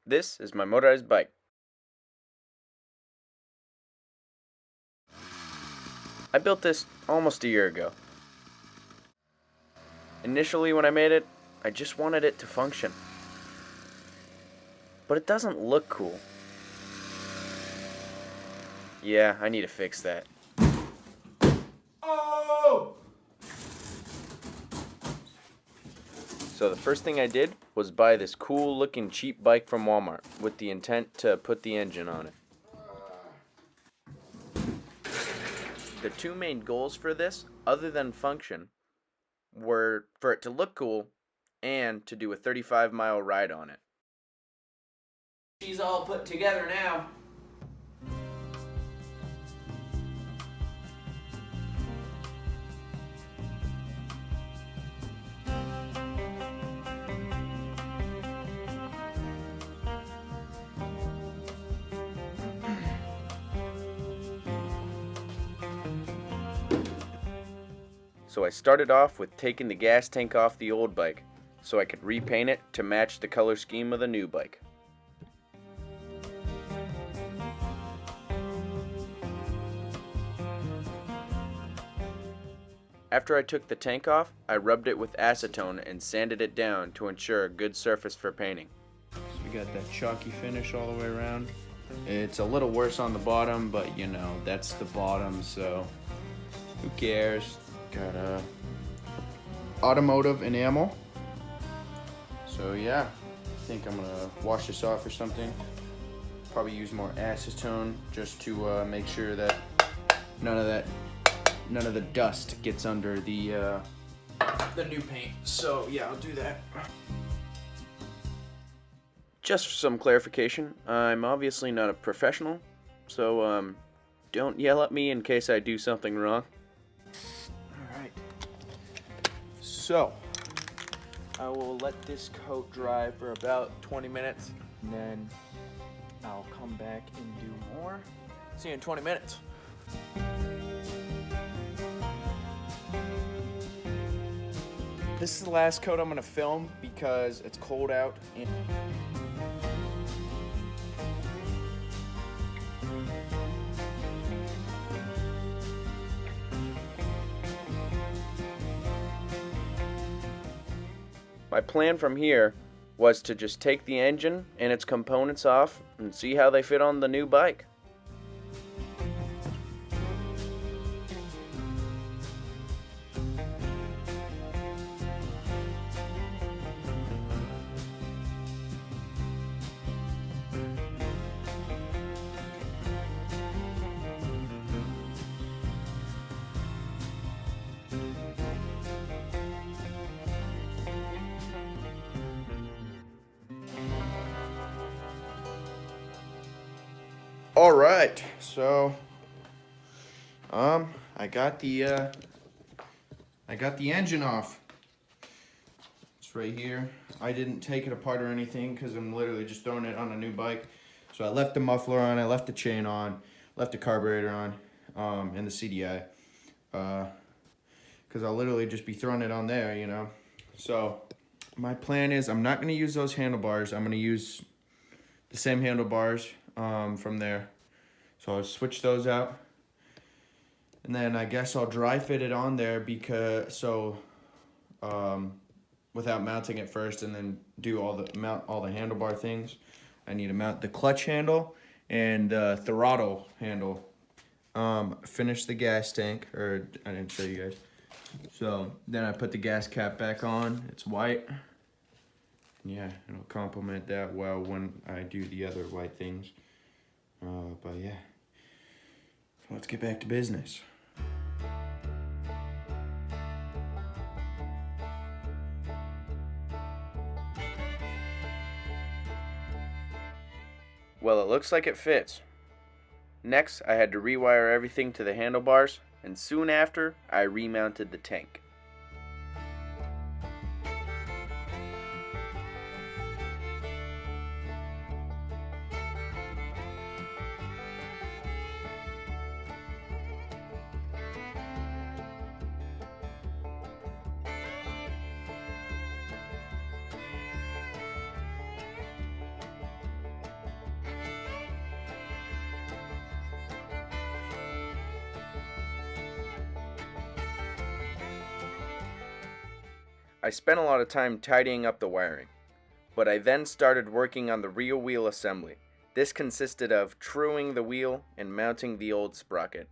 This is my motorized bike. I built this almost a year ago. Initially when I made it, I just wanted it to function. But it doesn't look cool. Yeah, I need to fix that. Oh! So the first thing I did was buy this cool looking cheap bike from Walmart with the intent to put the engine on it. The two main goals for this, other than function, were for it to look cool and to do a 35-mile ride on it. She's all put together now. So I started off with taking the gas tank off the old bike so I could repaint it to match the color scheme of the new bike. After I took the tank off, I rubbed it with acetone and sanded it down to ensure a good surface for painting. So we got that chalky finish all the way around. It's a little worse on the bottom, but you know, that's the bottom, so who cares? Got a automotive enamel. So yeah, I think I'm gonna wash this off or something. Probably use more acetone just to make sure that none of the dust gets under the new paint. So yeah, I'll do that. Just for some clarification, I'm obviously not a professional, so don't yell at me in case I do something wrong. Alright. So I will let this coat dry for about 20 minutes, and then I'll come back and do more. See you in 20 minutes. This is the last coat I'm gonna film because it's cold out. My plan from here was to just take the engine and its components off and see how they fit on the new bike. All right, so I got the engine off. It's right here. I didn't take it apart or anything because I'm literally just throwing it on a new bike. So I left the muffler on, I left the chain on, left the carburetor on, and the CDI, because I'll literally just be throwing it on there, you know. So my plan is I'm not going to use those handlebars. I'm going to use the same handlebars from there. So I'll switch those out, and then I guess I'll dry fit it on there without mounting it first, and then do mount all the handlebar things. I need to mount the clutch handle and the throttle handle. Finish the gas tank, or I didn't show you guys. So then I put the gas cap back on. It's white. Yeah, it'll complement that well when I do the other white things. But yeah, so let's get back to business. Well, it looks like it fits. Next, I had to rewire everything to the handlebars, and soon after, I remounted the tank. I spent a lot of time tidying up the wiring, but I then started working on the rear wheel assembly. This consisted of truing the wheel and mounting the old sprocket.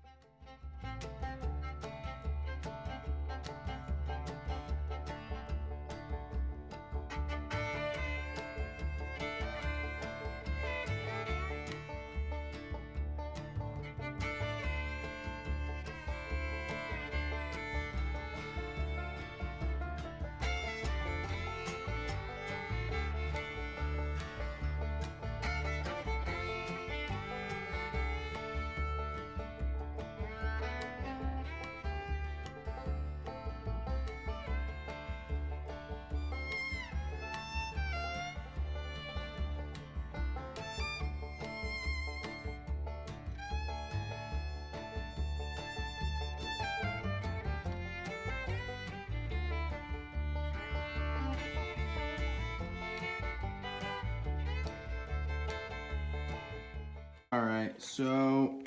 Alright, so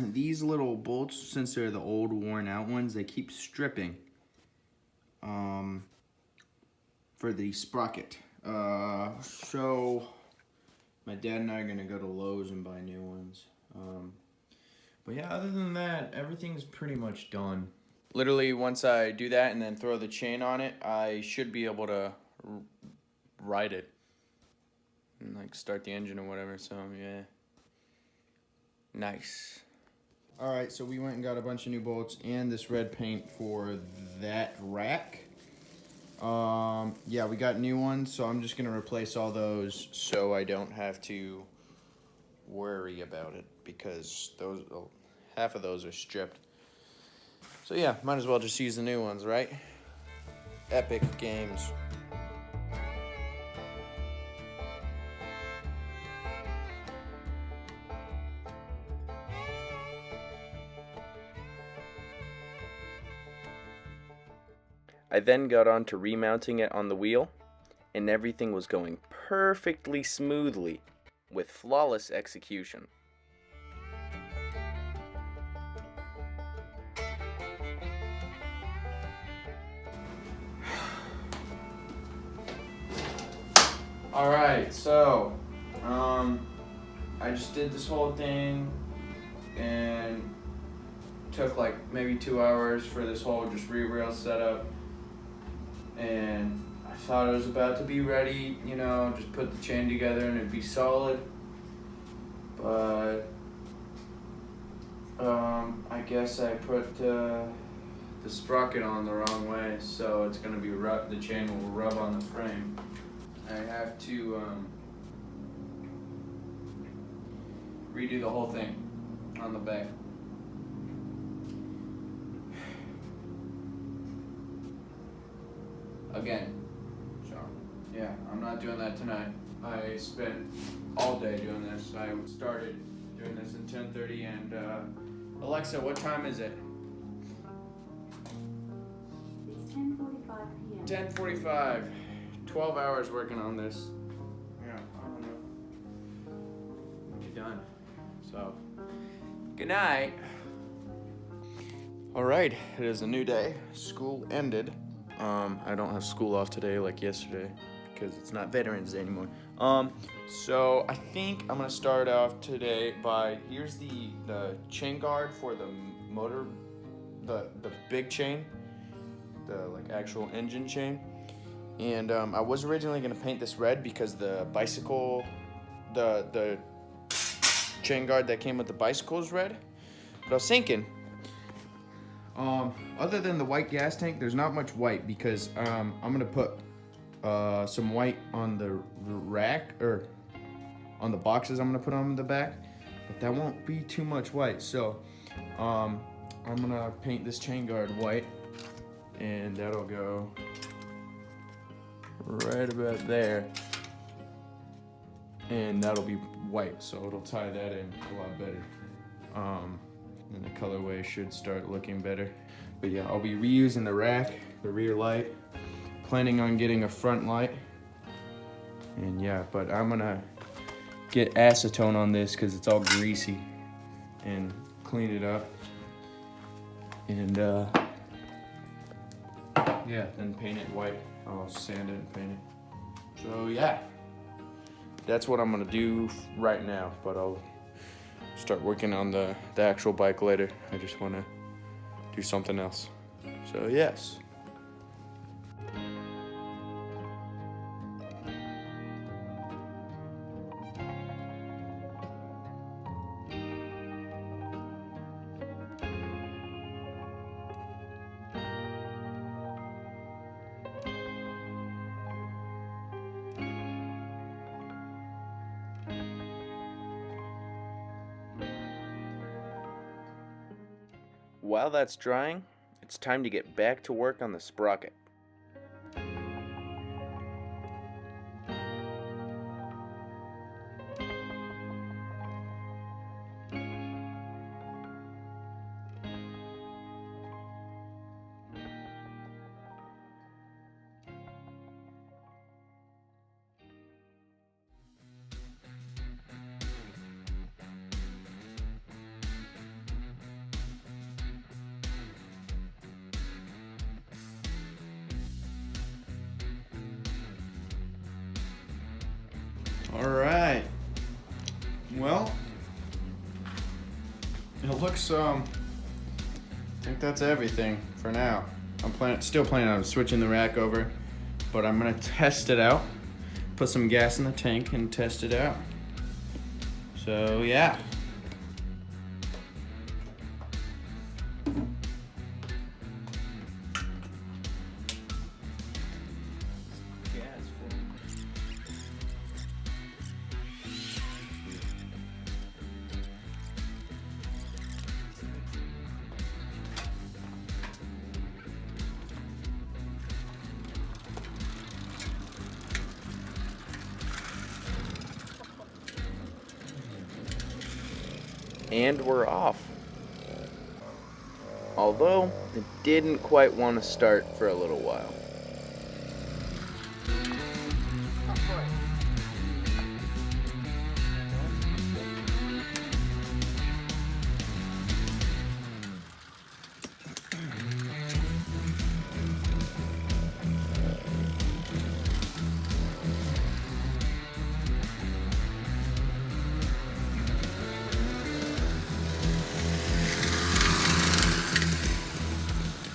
these little bolts, since they're the old worn out ones, they keep stripping for the sprocket. So my dad and I are going to go to Lowe's and buy new ones. But yeah, other than that, everything's pretty much done. Literally, once I do that and then throw the chain on it, I should be able to ride it and like start the engine or whatever, so yeah. Nice. Alright, so we went and got a bunch of new bolts and this red paint for that rack. Yeah, we got new ones, so I'm just going to replace all those so I don't have to worry about it, because those half of those are stripped. So yeah, might as well just use the new ones, right? Epic games. I then got on to remounting it on the wheel, and everything was going perfectly smoothly with flawless execution. Alright, so I just did this whole thing and took like maybe 2 hours for this whole just rear rail setup. And I thought it was about to be ready, you know, just put the chain together and it'd be solid. But I guess I put the sprocket on the wrong way, so it's gonna be the chain will rub on the frame. I have to redo the whole thing on the back. Again, so yeah, I'm not doing that tonight. I spent all day doing this. I started doing this at 10:30 and Alexa, what time is it? It's 10:45 p.m. 10:45. 12 hours working on this. Yeah, I don't know. I'll be done. So, good night. All right, it is a new day. School ended. I don't have school off today like yesterday because it's not Veterans Day anymore. So I think I'm gonna start off today by, here's the chain guard for the motor, the big chain, the like actual engine chain. And I was originally gonna paint this red because the bicycle, the chain guard that came with the bicycle is red. But I was thinking, other than the white gas tank, there's not much white because I'm gonna put some white on the rack, or on the boxes I'm gonna put on the back, but that won't be too much white. So I'm gonna paint this chain guard white, and that'll go right about there, and that'll be white, so it'll tie that in a lot better. And the colorway should start looking better. But yeah, I'll be reusing the rack, the rear light, planning on getting a front light. And yeah, but I'm gonna get acetone on this because it's all greasy, and clean it up. And yeah, then paint it white I'll sand it and paint it. So yeah, that's what I'm gonna do right now, but I'll start working on the actual bike later. I just wanna do something else. So yes. While that's drying, it's time to get back to work on the sprocket. All right. Well, it looks I think that's everything for now. I'm still planning on switching the rack over, but I'm gonna test it out. Put some gas in the tank and test it out. So yeah. And we're off. Although it didn't quite want to start for a little while.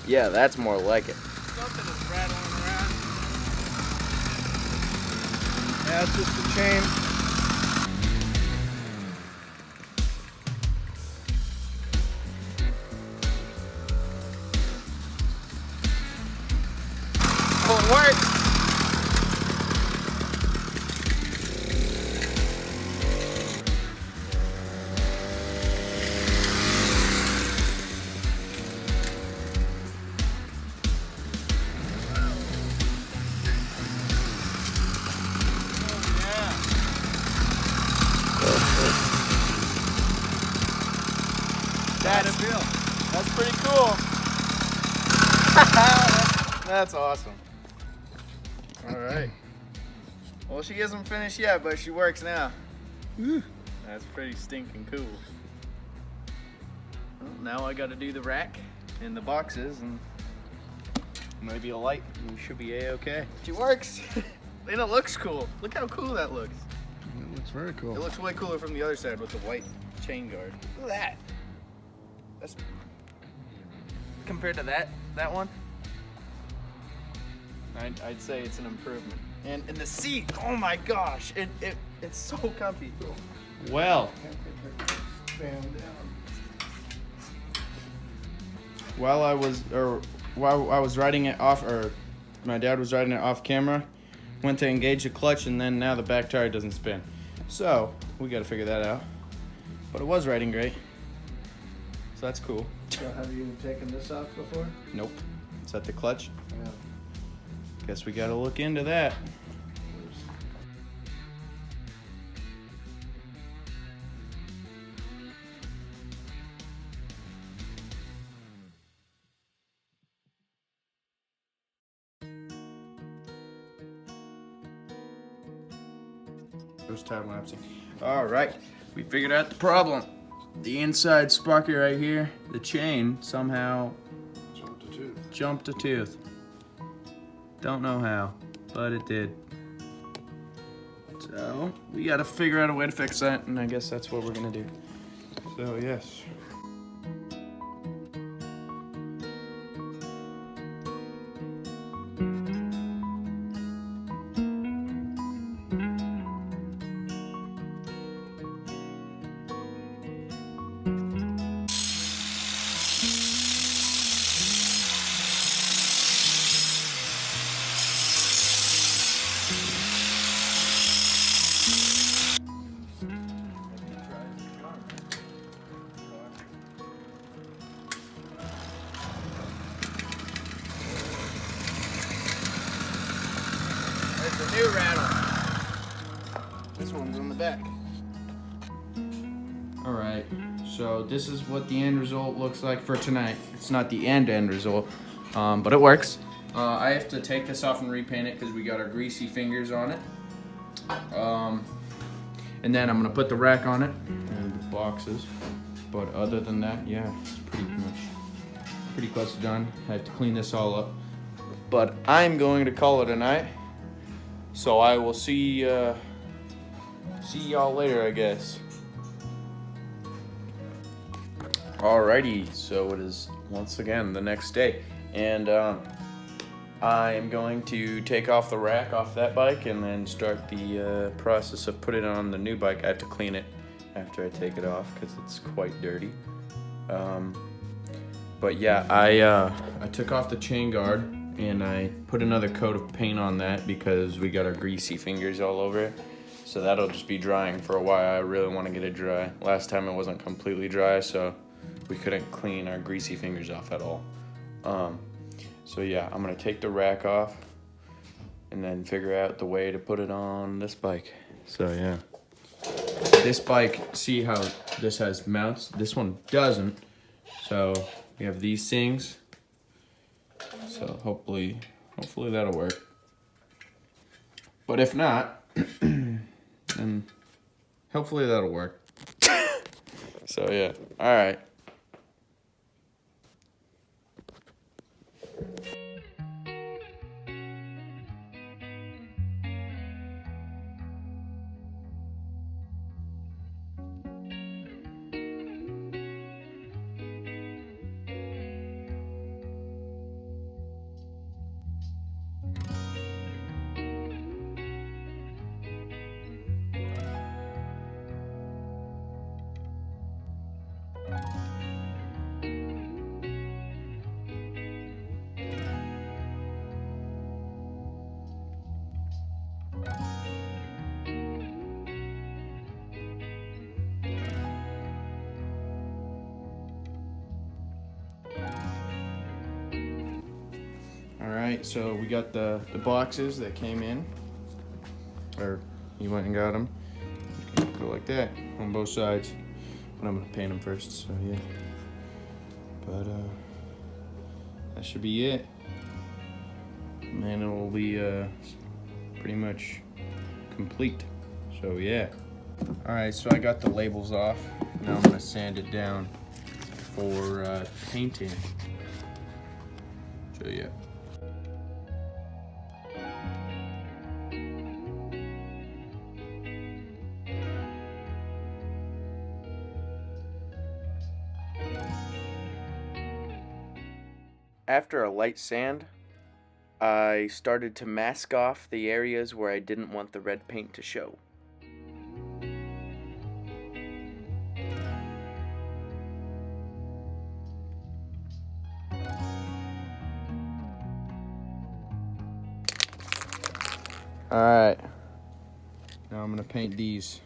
Yeah, that's more like it. Something is rattling around. Yeah, it's just the chain. Oh, it works. That's pretty cool. That's awesome. All right. Well, she isn't finished yet, but she works now. That's pretty stinking cool. Well, now I got to do the rack and the boxes and maybe a light, and we should be a-okay. She works. And it looks cool. Look how cool that looks. It looks very cool. It looks way cooler from the other side with the white chain guard. Look at that. That's compared to that one. I'd say it's an improvement. And the seat, oh my gosh, it's so comfy. Well, while I was riding it off, or my dad was riding it off camera, went to engage the clutch, and then now the back tire doesn't spin. So we got to figure that out. But it was riding great, so that's cool. So have you taken this off before? Nope. Is that the clutch? Yeah. Guess we got to look into that. First time lapsing. All right, we figured out the problem. The inside sprocket right here, the chain somehow Jumped a tooth. jumped a tooth. Don't know how, but it did. So we gotta figure out a way to fix that, and I guess that's what we're gonna do. So yes. There's the new rattle. This one's on the back. All right, so this is what the end result looks like for tonight. It's not the end result, but it works. I have to take this off and repaint it because we got our greasy fingers on it. And then I'm gonna put the rack on it and the boxes. But other than that, yeah, it's pretty close to done. I have to clean this all up. But I'm going to call it a night. So I will see y'all later, I guess. Alrighty, so it is once again the next day, and I am going to take off the rack off that bike and then start the process of putting it on the new bike. I have to clean it after I take it off because it's quite dirty. But yeah, I took off the chain guard and I put another coat of paint on that because we got our greasy fingers all over it. So that'll just be drying for a while. I really want to get it dry. Last time it wasn't completely dry, so we couldn't clean our greasy fingers off at all. So yeah, I'm gonna take the rack off and then figure out the way to put it on this bike. So yeah, this bike, see how this has mounts? This one doesn't. So we have these things. So hopefully that'll work. But if not, then hopefully that'll work. So yeah, all right. Alright, so we got the boxes that came in, or you went and got them. Go like that on both sides, but I'm gonna paint them first, so yeah. But that should be it. And then it will be pretty much complete, so yeah. Alright, so I got the labels off. Now I'm gonna sand it down for painting. So yeah. After a light sand, I started to mask off the areas where I didn't want the red paint to show. Alright, now I'm gonna paint these,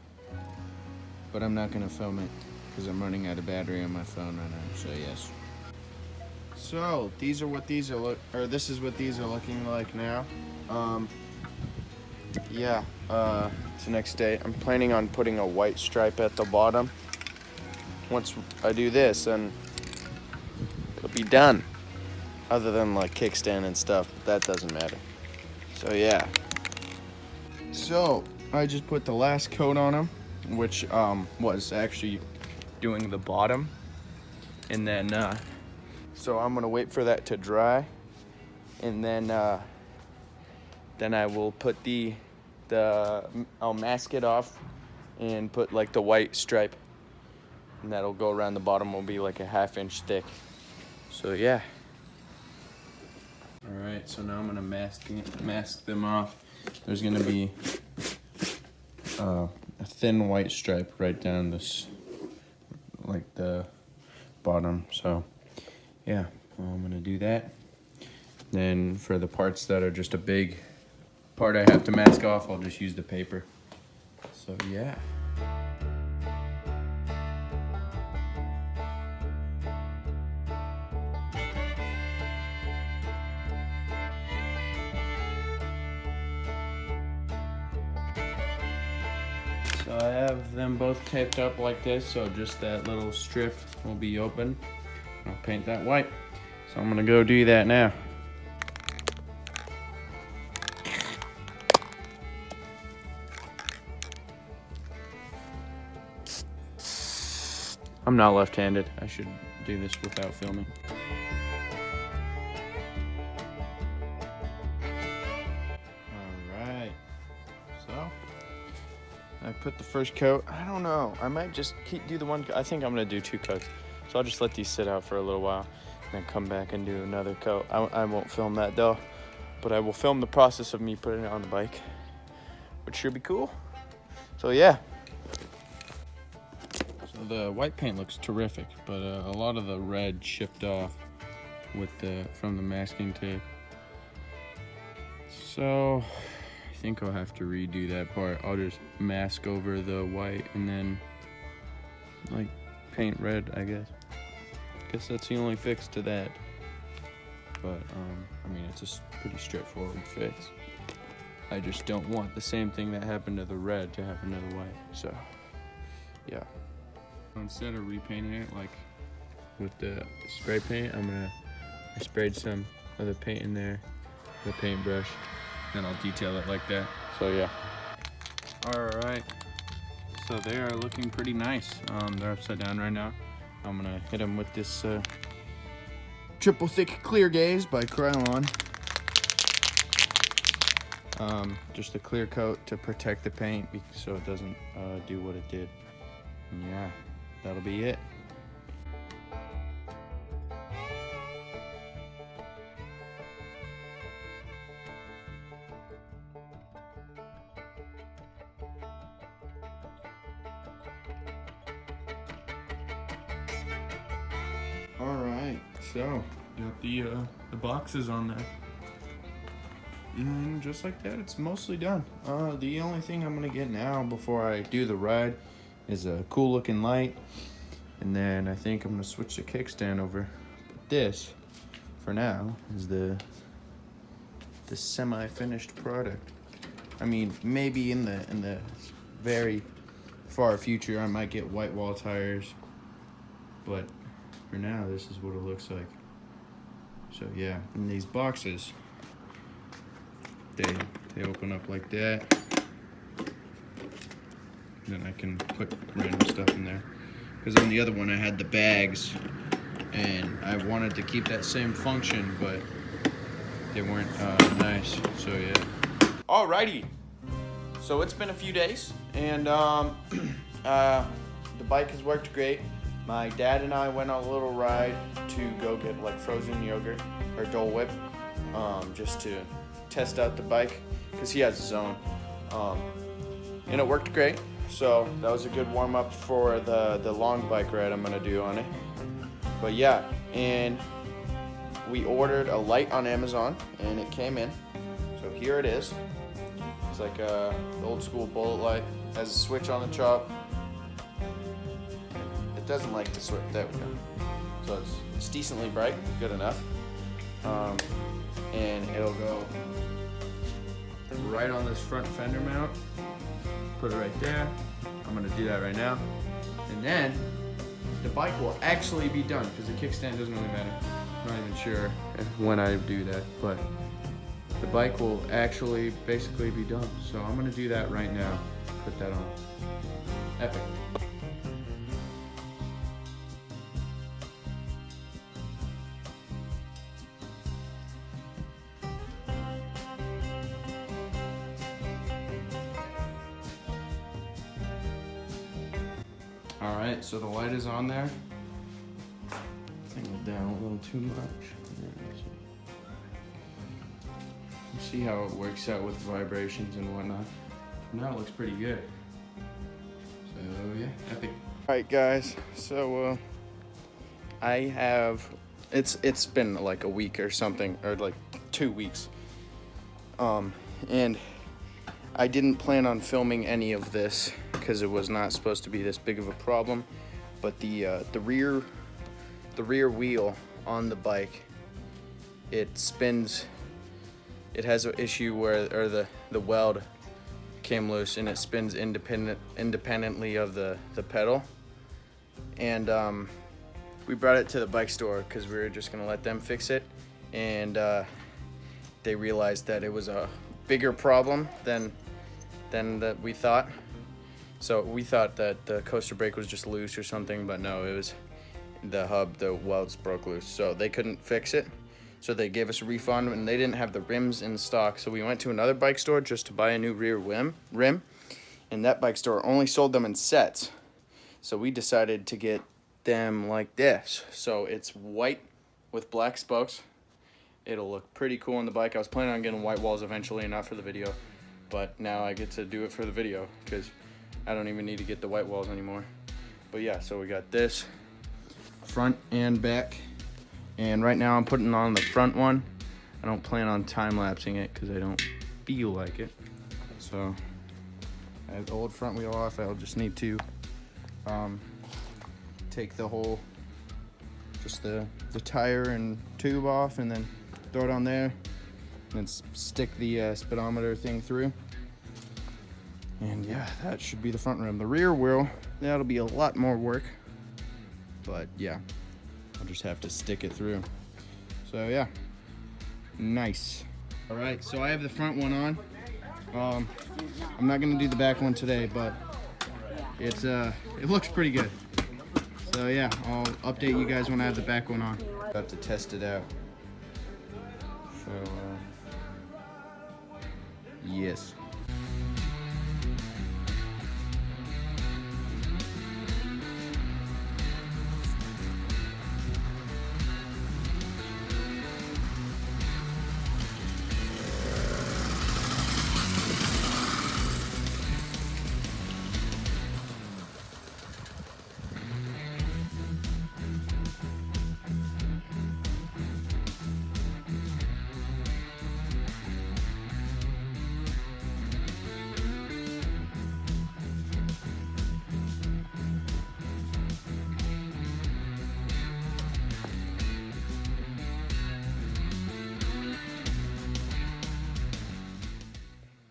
but I'm not gonna film it because I'm running out of battery on my phone right now, so yes. So these are what these are this is what these are looking like now. Yeah, it's the next day. I'm planning on putting a white stripe at the bottom. Once I do this, then it'll be done. Other than like kickstand and stuff, but that doesn't matter. So yeah. So I just put the last coat on them, which was actually doing the bottom, and then so I'm gonna wait for that to dry, and then then I will put I'll mask it off and put like the white stripe, and that'll go around the bottom. Will be like a 1/2 inch thick. So yeah. All right, so now I'm gonna mask them off. There's gonna be a thin white stripe right down this, like the bottom. So yeah, I'm gonna do that. Then for the parts that are just a big part I have to mask off, I'll just use the paper. So yeah. So I have them both taped up like this, so just that little strip will be open. I'll paint that white. So I'm gonna go do that now. I'm not left-handed. I should do this without filming. Alright, so I put the first coat. I don't know, I might just do the one. I think I'm gonna do 2 coats. So I'll just let these sit out for a little while and then come back and do another coat. I won't film that though, but I will film the process of me putting it on the bike, which should be cool. So yeah. So the white paint looks terrific, but a lot of the red chipped off from the masking tape. So I think I'll have to redo that part. I'll just mask over the white and then like paint red, I guess. Guess that's the only fix to that. But I mean, it's a pretty straightforward fix. I just don't want the same thing that happened to the red to happen to the white. So yeah. Instead of repainting it like with the spray paint, I sprayed some of the paint in there, the paintbrush, then I'll detail it like that. So yeah. All right. So they are looking pretty nice. They're upside down right now. I'm gonna hit them with this triple thick clear gaze by Krylon. Just a clear coat to protect the paint so it doesn't do what it did. And yeah, that'll be it. All right, so got the boxes on there, and just like that, it's mostly done. The only thing I'm gonna get now before I do the ride is a cool looking light, and then I think I'm gonna switch the kickstand over. But this, for now, is the semi-finished product. I mean, maybe in the very far future, I might get white wall tires, but for now, this is what it looks like. So yeah, and these boxes, they open up like that. Then I can put random stuff in there. Because on the other one, I had the bags, and I wanted to keep that same function, but they weren't nice. So yeah. Alrighty. So it's been a few days, and the bike has worked great. My dad and I went on a little ride to go get like frozen yogurt or Dole Whip, just to test out the bike because he has his own, and it worked great. So that was a good warm up for the long bike ride I'm gonna do on it. But yeah, and we ordered a light on Amazon and it came in. So here it is. It's like a old school bullet light. Has a switch on the top. It doesn't like the switch. There we go. So it's decently bright, good enough. And it'll go right on this front fender mount. Put it right there. I'm gonna do that right now. And then the bike will actually be done because the kickstand doesn't really matter. I'm not even sure when I do that, but the bike will actually basically be done. So I'm gonna do that right now. Put that on. Epic. Alright, so the light is on there. Angled down a little too much. See how it works out with vibrations and whatnot. Now it looks pretty good. So yeah, epic. Alright guys, so I have it's been like a week or something, or like 2 weeks. And I didn't plan on filming any of this because it was not supposed to be this big of a problem. But the rear wheel on the bike, it spins. It has an issue where the weld came loose and it spins independently of the pedal. And we brought it to the bike store because we were just gonna let them fix it. And they realized that it was a bigger problem than that we thought. So we thought that the coaster brake was just loose or something, but no, it was the hub, the welds broke loose. So they couldn't fix it. So they gave us a refund, and they didn't have the rims in stock. So we went to another bike store just to buy a new rear rim, and that bike store only sold them in sets. So we decided to get them like this. So it's white with black spokes. It'll look pretty cool on the bike. I was planning on getting white walls eventually, not for the video, but now I get to do it for the video because I don't even need to get the white walls anymore. But yeah, so we got this front and back. And right now I'm putting on the front one. I don't plan on time-lapsing it because I don't feel like it. So I have the old front wheel off. I'll just need to take the whole, just the tire and tube off, and then throw it on there, and then stick the speedometer thing through. And yeah, that should be the front rim. The rear wheel, that'll be a lot more work. But yeah, I'll just have to stick it through. So yeah, nice. All right, so I have the front one on. I'm not gonna do the back one today, but it looks pretty good. So yeah, I'll update you guys when I have the back one on. About to test it out. So yes.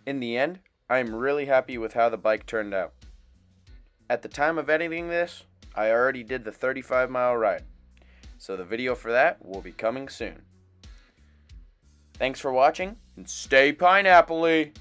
In the end, I am really happy with how the bike turned out. At the time of editing this, I already did the 35-mile ride, so the video for that will be coming soon. Thanks for watching, and stay pineapple-y!